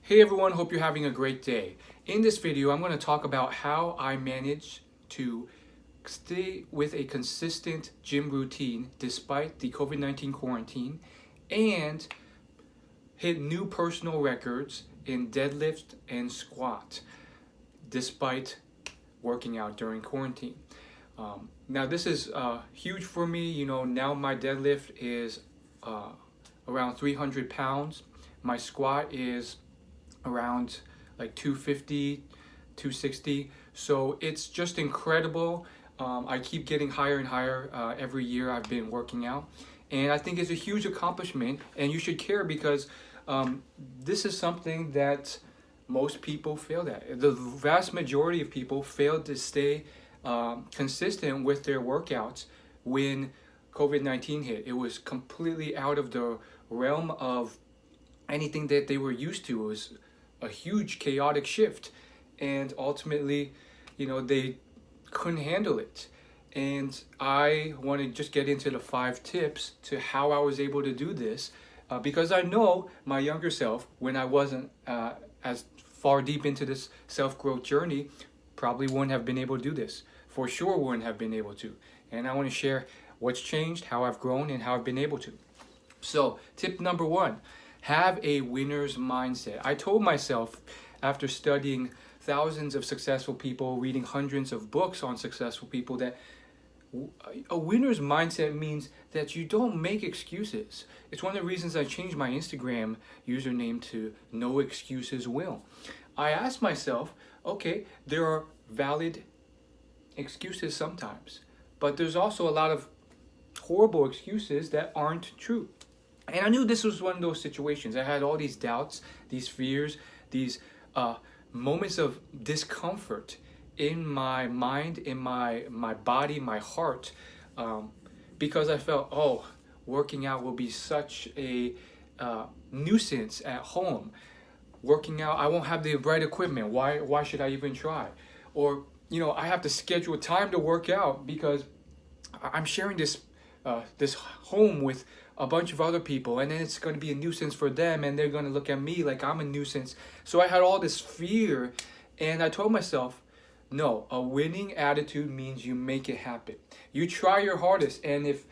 Hey everyone, hope you're having a great day. In this video, I'm going to talk about how I manage to stay with a consistent gym routine despite the COVID-19 quarantine and hit new personal records in deadlift and squat despite working out during quarantine. Now this is huge for me. Now my deadlift is around 300 pounds. My squat is around like 250, 260. So it's just incredible. I keep getting higher and higher every year I've been working out. And I think it's a huge accomplishment, and you should care because this is something that most people failed at. The vast majority of people failed to stay consistent with their workouts when COVID-19 hit. It was completely out of the realm of anything that they were used to. It was a huge chaotic shift, and ultimately, they couldn't handle it. And I want to just get into the 5 tips to how I was able to do this, because I know my younger self, when I wasn't as far deep into this self-growth journey, probably wouldn't have been able to do this. For sure wouldn't have been able to. And I want to share what's changed, how I've grown, and how I've been able to. So tip number 1, have a winner's mindset. I told myself after studying thousands of successful people, reading hundreds of books on successful people, that a winner's mindset means that you don't make excuses. It's one of the reasons I changed my Instagram username to No Excuses Will. I asked myself, okay, there are valid excuses sometimes, but there's also a lot of horrible excuses that aren't true. And I knew this was one of those situations. I had all these doubts, these fears, these moments of discomfort in my mind, in my body, my heart, because I felt, working out will be such a nuisance at home. Working out, I won't have the right equipment. Why should I even try? Or, I have to schedule time to work out because I'm sharing this home with a bunch of other people, and then it's going to be a nuisance for them, and they're going to look at me like I'm a nuisance. So I had all this fear, and I told myself, no, a winning attitude means you make it happen. You try your hardest, and if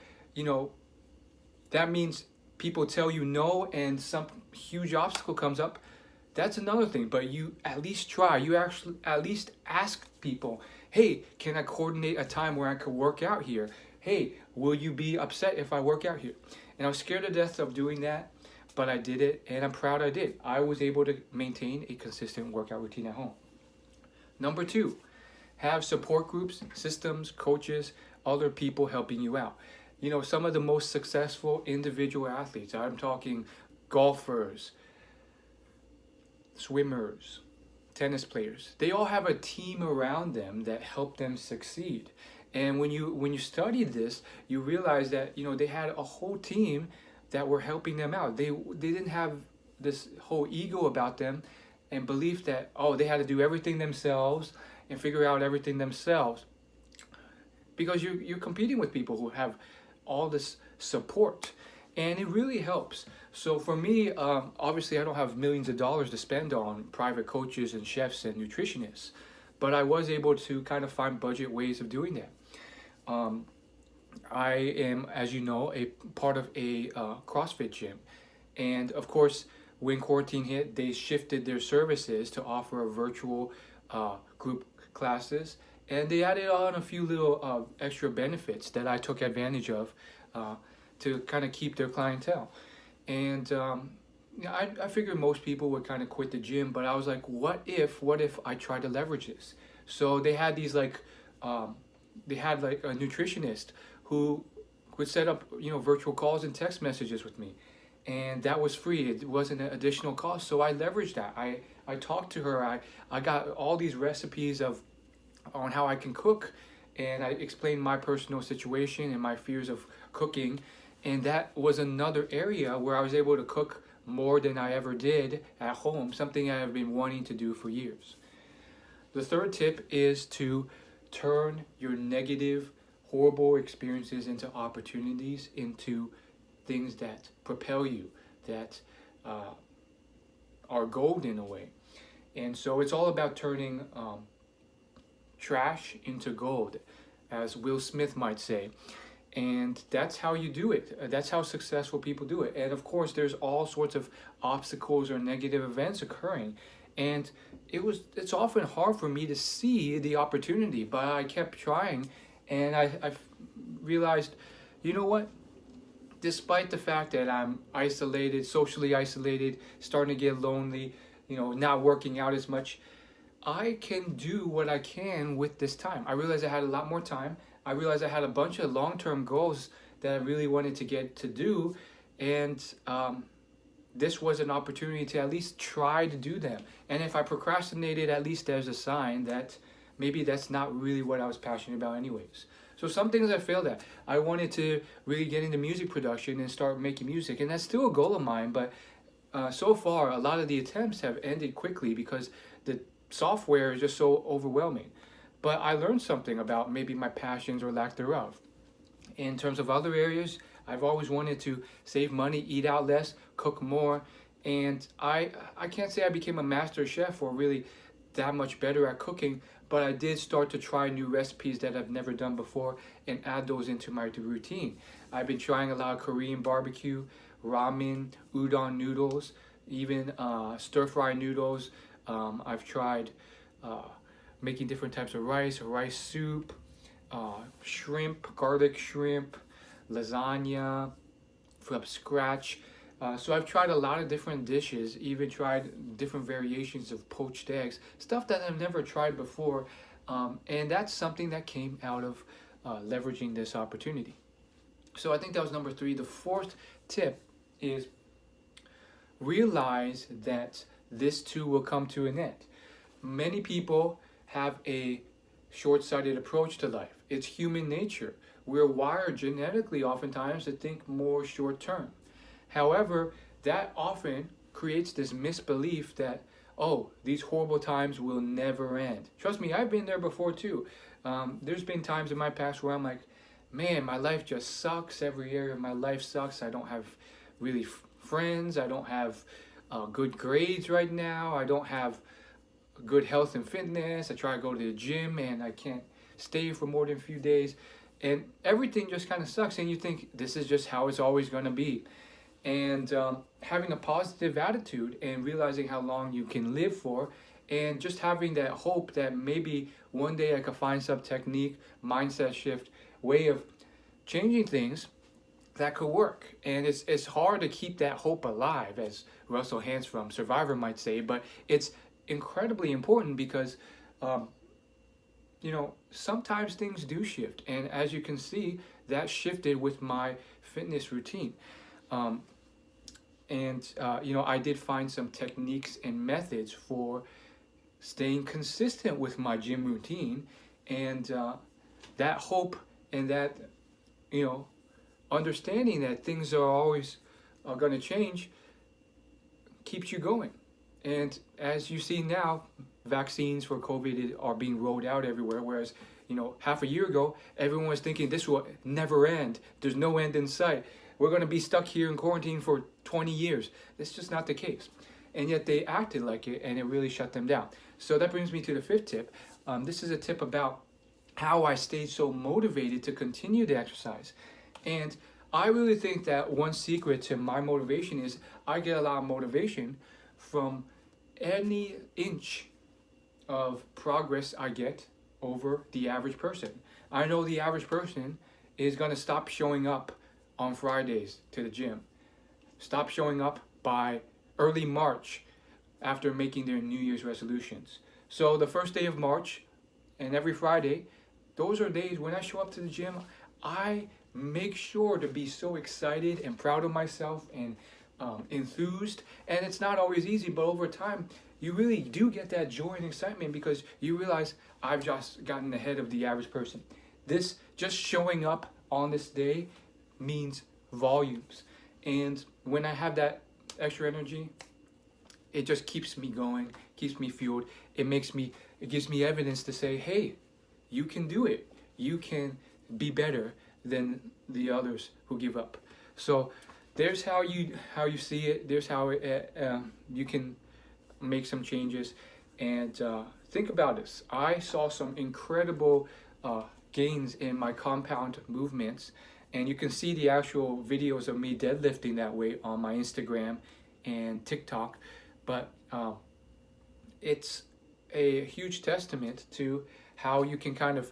that means people tell you no and some huge obstacle comes up, that's another thing. But you at least try. You actually at least ask people, hey, can I coordinate a time where I could work out here? Hey, will you be upset if I work out here? And I was scared to death of doing that, but I did it, and I'm proud I did. I was able to maintain a consistent workout routine at home. Number 2, have support groups, systems, coaches, other people helping you out. Some of the most successful individual athletes, I'm talking golfers, swimmers, tennis players, they all have a team around them that help them succeed. And when you study this, you realize that they had a whole team that were helping them out. They didn't have this whole ego about them and belief that they had to do everything themselves and figure out everything themselves, because you're competing with people who have all this support, and it really helps. So for me, obviously I don't have millions of dollars to spend on private coaches and chefs and nutritionists, but I was able to kind of find budget ways of doing that. I am, as you know, a part of a CrossFit gym. And of course, when quarantine hit, they shifted their services to offer a virtual group classes. And they added on a few little extra benefits that I took advantage of to kind of keep their clientele. And I figured most people would kind of quit the gym, but I was like, what if I try to leverage this? So they had these they had a nutritionist who would set up virtual calls and text messages with me, and that was free. It wasn't an additional cost, so I leveraged that. I talked to her. I got all these recipes on how I can cook, and I explained my personal situation and my fears of cooking, and that was another area where I was able to cook more than I ever did at home, something I have been wanting to do for years. The 3rd tip is to turn your negative, horrible experiences into opportunities, into things that propel you, that are gold in a way. And so it's all about turning trash into gold, as Will Smith might say. And that's how you do it. That's how successful people do it. And of course, there's all sorts of obstacles or negative events occurring. And it's often hard for me to see the opportunity, but I kept trying, and I realized, you know what? Despite the fact that I'm isolated, socially isolated, starting to get lonely, not working out as much, I can do what I can with this time. I realized I had a lot more time. I realized I had a bunch of long-term goals that I really wanted to get to do, and this was an opportunity to at least try to do them. And if I procrastinated, at least there's a sign that maybe that's not really what I was passionate about anyways. So some things I failed at. I wanted to really get into music production and start making music, and that's still a goal of mine, but so far a lot of the attempts have ended quickly because the software is just so overwhelming. But I learned something about maybe my passions or lack thereof. In terms of other areas, I've always wanted to save money, eat out less, cook more, and I can't say I became a master chef or really that much better at cooking, but I did start to try new recipes that I've never done before and add those into my routine. I've been trying a lot of Korean barbecue, ramen, udon noodles, even stir-fry noodles. I've tried making different types of rice soup, shrimp, garlic shrimp, lasagna from scratch. So I've tried a lot of different dishes, even tried different variations of poached eggs, stuff that I've never tried before. And that's something that came out of leveraging this opportunity. So I think that was number 3. The 4th tip is realize that this too will come to an end. Many people have a short-sighted approach to life. It's human nature. We're wired genetically oftentimes to think more short-term. However, that often creates this misbelief that, oh, these horrible times will never end. Trust me, I've been there before too. There's been times in my past where I'm like, man, my life just sucks. Every area of my life sucks. I don't have really friends. I don't have good grades right now. I don't have good health and fitness. I try to go to the gym and I can't stay for more than a few days. And everything just kind of sucks. And you think this is just how it's always going to be. And having a positive attitude and realizing how long you can live for, and just having that hope that maybe one day I could find some technique, mindset shift, way of changing things that could work. And it's hard to keep that hope alive, as Russell Hans from Survivor might say, but it's incredibly important because sometimes things do shift, and as you can see, that shifted with my fitness routine. I did find some techniques and methods for staying consistent with my gym routine, and that hope and that understanding that things are always going to change keeps you going. And as you see now, vaccines for COVID are being rolled out everywhere, whereas half a year ago everyone was thinking this will never end. There's no end in sight. We're going to be stuck here in quarantine for 20 years. That's just not the case. And yet they acted like it, and it really shut them down. So that brings me to the 5th tip. This is a tip about how I stayed so motivated to continue the exercise. And I really think that one secret to my motivation is I get a lot of motivation from any inch of progress I get over the average person. I know the average person is going to stop showing up on Fridays to the gym. Stop showing up by early March after making their New Year's resolutions. So the first day of March and every Friday, those are days when I show up to the gym, I make sure to be so excited and proud of myself and enthused. And it's not always easy, but over time, you really do get that joy and excitement because you realize I've just gotten ahead of the average person. This just showing up on this day means volumes. And when I have that extra energy, it just keeps me going, keeps me fueled. It gives me evidence to say, hey, you can do it. You can be better than the others who give up. So there's how you see it. There's how you can make some changes. And think about this. I saw some incredible gains in my compound movements, and you can see the actual videos of me deadlifting that way on my Instagram and TikTok. But it's a huge testament to how you can kind of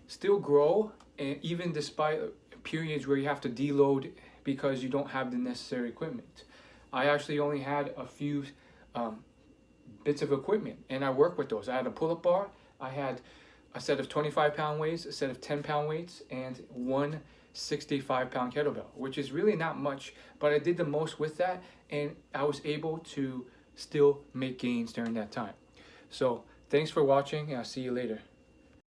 still grow, and even despite periods where you have to deload because you don't have the necessary equipment. I actually only had a few bits of equipment, and I work with those. I had a pull-up bar, I had a set of 25-pound weights, a set of 10-pound weights, and one 65-pound kettlebell, which is really not much, but I did the most with that, and I was able to still make gains during that time. So thanks for watching, and I'll see you later.